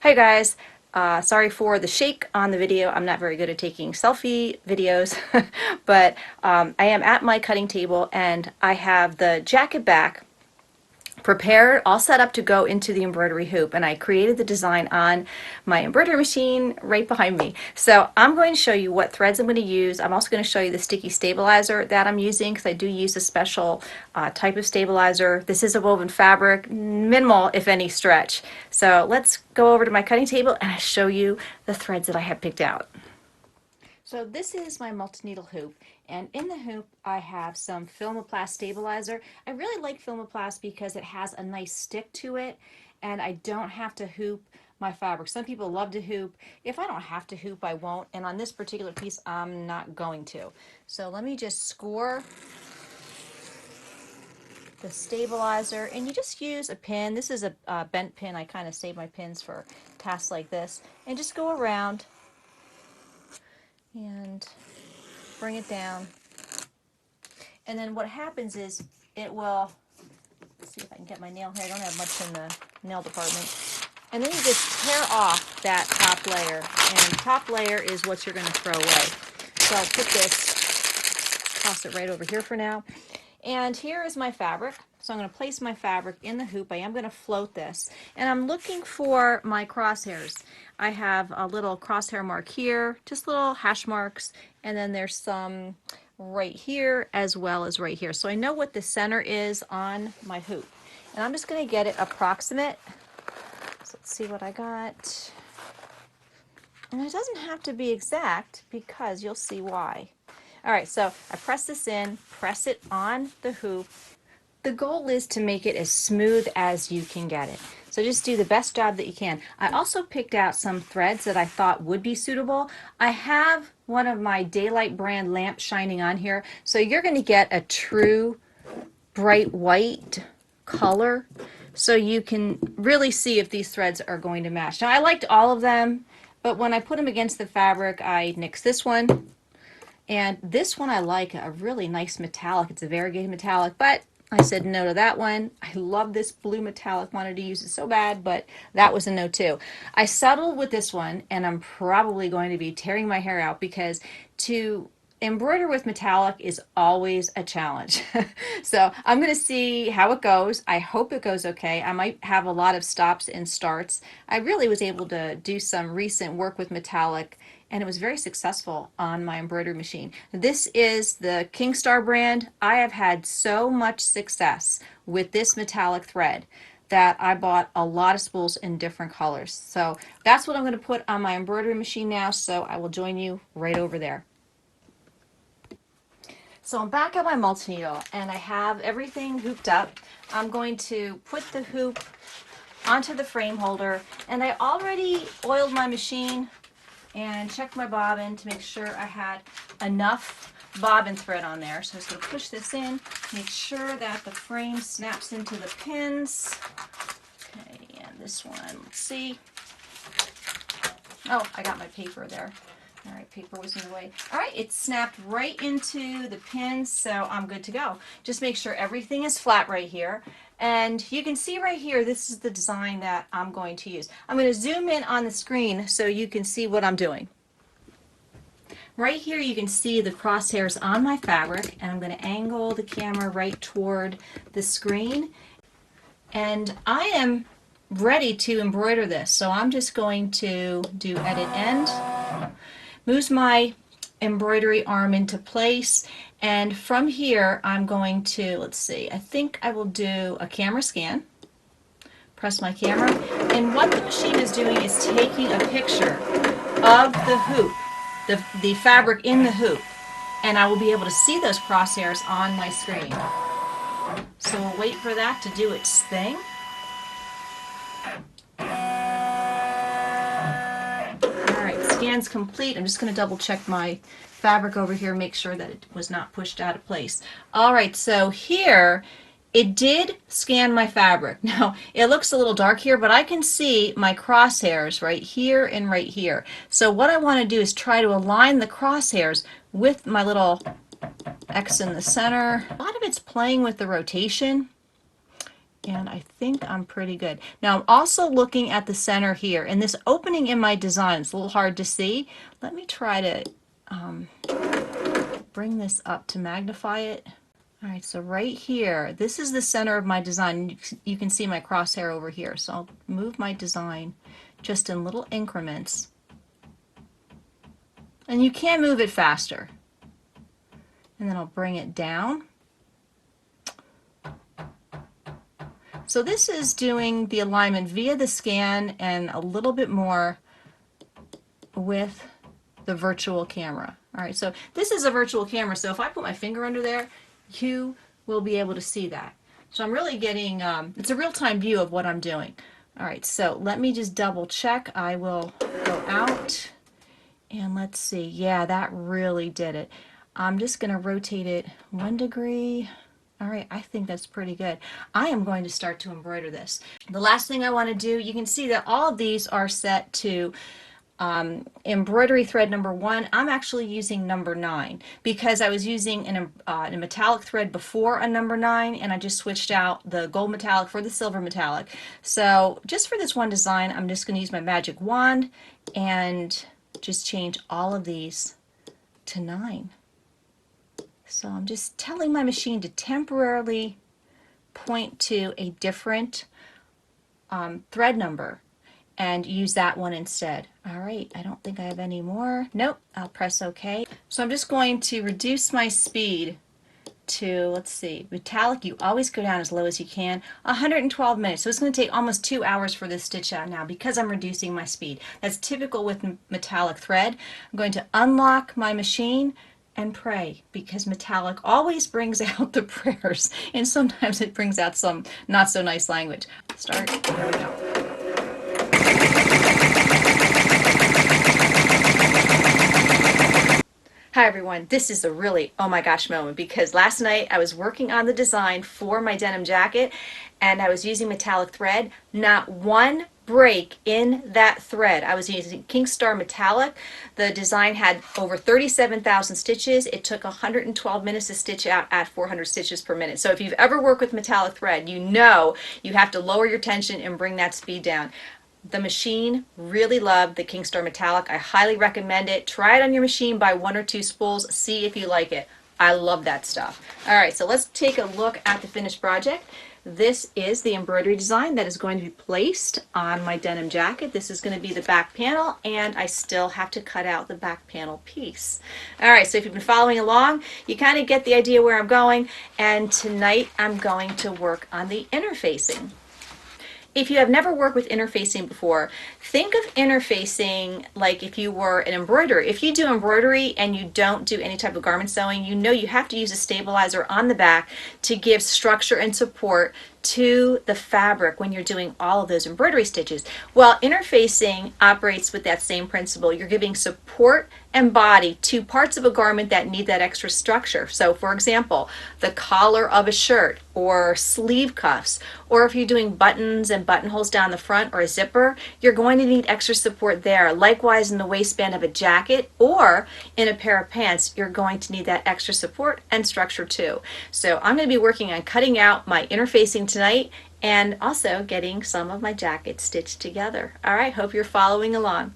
Hi guys, sorry for the shake on the video. I'm not very good at taking selfie videos, but I am at my cutting table and I have the jacket back prepared, all set up to go into the embroidery hoop, and I created the design on my embroidery machine right behind me. So I'm going to show you what threads I'm going to use. I'm also going to show you the sticky stabilizer that I'm using because I do use a special type of stabilizer. This is a woven fabric, minimal if any stretch. So let's go over to my cutting table and I'll show you the threads that I have picked out. So this is my multi-needle hoop, and in the hoop I have some Filmoplast stabilizer. I really like Filmoplast because it has a nice stick to it and I don't have to hoop my fabric. Some people love to hoop. If I don't have to hoop, I won't, and on this particular piece I'm not going to. So let me just score the stabilizer, and you just use a pin. This is a bent pin. I kind of save my pins for tasks like this, and just go around and bring it down. And then what happens is it will, let's see if I can get my nail here. I don't have much in the nail department. And then you just tear off that top layer. And top layer is what you're going to throw away. So I'll put this, toss it right over here for now. And here is my fabric. So I'm going to place my fabric in the hoop. I am going to float this. And I'm looking for my crosshairs. I have a little crosshair mark here, just little hash marks. And then there's some right here as well as right here. So I know what the center is on my hoop. And I'm just going to get it approximate. So let's see what I got. And it doesn't have to be exact because you'll see why. All right, so I press this in, press it on the hoop. The goal is to make it as smooth as you can get it. So just do the best job that you can. I also picked out some threads that I thought would be suitable. I have one of my Daylight brand lamps shining on here. So you're going to get a true bright white color so you can really see if these threads are going to match. Now I liked all of them, but when I put them against the fabric, I nixed this one. And this one I like, a really nice metallic. It's a variegated metallic, but I said no to that one. I love this blue metallic, wanted to use it so bad, but that was a no too. I settled with this one, and I'm probably going to be tearing my hair out because to embroider with metallic is always a challenge. So I'm going to see how it goes. I hope it goes okay. I might have a lot of stops and starts. I really was able to do some recent work with metallic and it was very successful on my embroidery machine. This is the Kingstar brand. I have had so much success with this metallic thread that I bought a lot of spools in different colors. So that's what I'm going to put on my embroidery machine now, so I will join you right over there. So I'm back at my multi-needle and I have everything hooped up. I'm going to put the hoop onto the frame holder, and I already oiled my machine and checked my bobbin to make sure I had enough bobbin thread on there. So I'm just going to push this in, make sure that the frame snaps into the pins. Okay, and this one, let's see. Oh, I got my paper there. All right, paper was in the way. All right, it snapped right into the pins, so I'm good to go. Just make sure everything is flat right here. And you can see right here, this is the design that I'm going to use. I'm going to zoom in on the screen so you can see what I'm doing. Right here you can see the crosshairs on my fabric, and I'm going to angle the camera right toward the screen. And I am ready to embroider this, so I'm just going to do edit end, moves my embroidery arm into place, and from here I'm going to, let's see, I think I will do a camera scan, press my camera, and what the machine is doing is taking a picture of the hoop, the fabric in the hoop, and I will be able to see those crosshairs on my screen. So we'll wait for that to do its thing. Alright, scan's complete. I'm just going to double check my fabric over here, make sure that it was not pushed out of place. Alright, so here it did scan my fabric. Now, it looks a little dark here, but I can see my crosshairs right here and right here. So what I want to do is try to align the crosshairs with my little X in the center. A lot of it's playing with the rotation. and I think I'm pretty good. Now I'm also looking at the center here, and this opening in my design is a little hard to see. Let me try to bring this up to magnify it. All right, so right here, this is the center of my design. You can see my crosshair over here, so I'll move my design just in little increments. And you can move it faster. And then I'll bring it down. So this is doing the alignment via the scan and a little bit more with the virtual camera. All right, so this is a virtual camera, so if I put my finger under there, you will be able to see that. So I'm really getting, it's a real-time view of what I'm doing. All right, so let me just double check. I will go out and let's see. Yeah, that really did it. I'm just going to rotate it 1 degree. All right, I think that's pretty good. I am going to start to embroider this. The last thing I want to do, you can see that all of these are set to embroidery thread number 1. I'm actually using number 9 because I was using a metallic thread before a number 9, and I just switched out the gold metallic for the silver metallic. So just for this one design, I'm just going to use my magic wand and just change all of these to 9. So I'm just telling my machine to temporarily point to a different thread number and use that one instead. All right, I don't think I have any more. Nope, I'll press OK. So I'm just going to reduce my speed to, let's see, metallic, you always go down as low as you can, 112 minutes. So it's going to take almost 2 hours for this stitch out now because I'm reducing my speed. That's typical with metallic thread. I'm going to unlock my machine and pray, because metallic always brings out the prayers, and sometimes it brings out some not so nice language. Start. There we go. Hi everyone, this is a really oh my gosh moment, because last night I was working on the design for my denim jacket and I was using metallic thread. Not one break in that thread. I was using King Star metallic. The design had over 37,000 stitches. It took 112 minutes to stitch out at 400 stitches per minute. So if you've ever worked with metallic thread, you know you have to lower your tension and bring that speed down. The machine really loved the King Star metallic. I highly recommend it. Try it on your machine, buy 1 or 2 spools, see if you like it. I love that stuff. All right, so let's take a look at the finished project. This is the embroidery design that is going to be placed on my denim jacket. This is going to be the back panel, and I still have to cut out the back panel piece. All right, so if you've been following along, you kind of get the idea where I'm going, and tonight I'm going to work on the interfacing. If you have never worked with interfacing before, think of interfacing like if you were an embroiderer. If you do embroidery and you don't do any type of garment sewing, you know you have to use a stabilizer on the back to give structure and support to the fabric when you're doing all of those embroidery stitches. Well, interfacing operates with that same principle. You're giving support and body to parts of a garment that need that extra structure. So for example, the collar of a shirt or sleeve cuffs, or if you're doing buttons and buttonholes down the front or a zipper, you're going to need extra support there. Likewise in the waistband of a jacket or in a pair of pants, you're going to need that extra support and structure too. So I'm going to be working on cutting out my interfacing tonight and also getting some of my jackets stitched together. All right, hope you're following along.